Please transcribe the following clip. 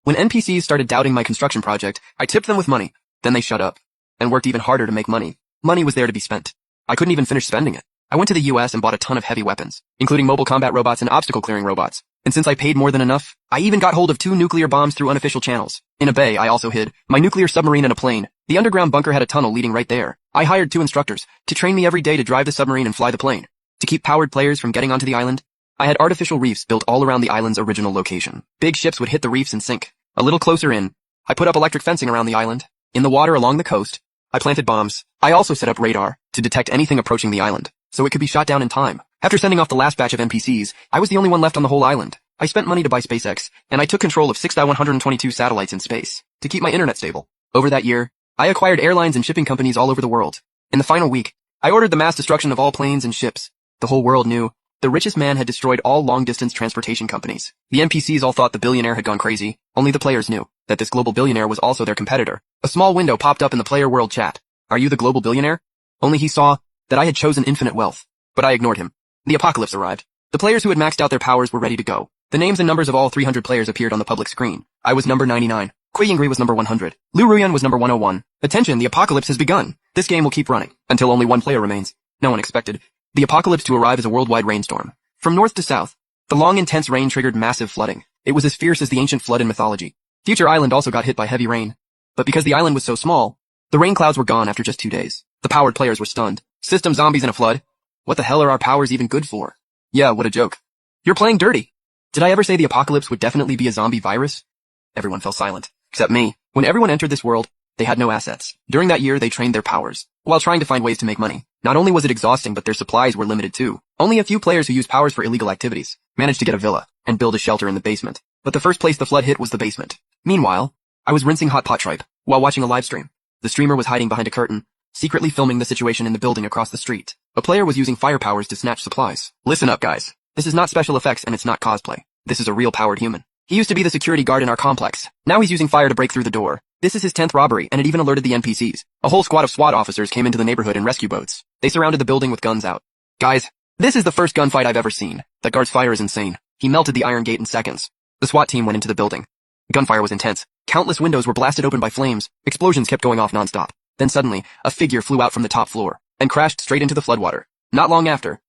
When NPCs started doubting my construction project, I tipped them with money. Then they shut up and worked even harder to make money. Money was there to be spent. I couldn't even finish spending it. I went to the US and bought a ton of heavy weapons, including mobile combat robots and obstacle clearing robots. And since I paid more than enough, I even got hold of 2 nuclear bombs through unofficial channels. In a bay, I also hid my nuclear submarine in a plane. The underground bunker had a tunnel leading right there. I hired 2 instructors to train me every day to drive the submarine and fly the plane. To keep powered players from getting onto the island, I had artificial reefs built all around the island's original location. Big ships would hit the reefs and sink. A little closer in, I put up electric fencing around the island. In the water along the coast, I planted bombs. I also set up radar to detect anything approaching the island, so it could be shot down in time. After sending off the last batch of NPCs, I was the only one left on the whole island. I spent money to buy SpaceX, and I took control of 6,122 satellites in space to keep my internet stable. Over that year, I acquired airlines and shipping companies all over the world. In the final week, I ordered the mass destruction of all planes and ships. The whole world knew the richest man had destroyed all long-distance transportation companies. The NPCs all thought the billionaire had gone crazy. Only the players knew that this global billionaire was also their competitor. A small window popped up in the player world chat. Are you the global billionaire? Only he saw that I had chosen infinite wealth. But I ignored him. The apocalypse arrived. The players who had maxed out their powers were ready to go. The names and numbers of all 300 players appeared on the public screen. I was number 99. Kui Yingri was number 100. Lu Ruyan was number 101. Attention, the apocalypse has begun. This game will keep running until only one player remains. No one expected the apocalypse to arrive as a worldwide rainstorm. From north to south, the long intense rain triggered massive flooding. It was as fierce as the ancient flood in mythology. Future Island also got hit by heavy rain. But because the island was so small, the rain clouds were gone after just 2 days. The powered players were stunned. System zombies in a flood? What the hell are our powers even good for? Yeah, what a joke. You're playing dirty. Did I ever say the apocalypse would definitely be a zombie virus? Everyone fell silent, except me. When everyone entered this world, they had no assets. During that year, they trained their powers, while trying to find ways to make money. Not only was it exhausting, but their supplies were limited too. Only a few players who used powers for illegal activities managed to get a villa and build a shelter in the basement. But the first place the flood hit was the basement. Meanwhile, I was rinsing hot pot tripe while watching a live stream. The streamer was hiding behind a curtain, secretly filming the situation in the building across the street. A player was using fire powers to snatch supplies. Listen up, guys. This is not special effects and it's not cosplay. This is a real powered human. He used to be the security guard in our complex. Now he's using fire to break through the door. This is his 10th robbery, and it even alerted the NPCs. A whole squad of SWAT officers came into the neighborhood in rescue boats. They surrounded the building with guns out. Guys, this is the first gunfight I've ever seen. That guard's fire is insane. He melted the iron gate in seconds. The SWAT team went into the building. Gunfire was intense. Countless windows were blasted open by flames. Explosions kept going off nonstop. Then suddenly, a figure flew out from the top floor and crashed straight into the floodwater. Not long after,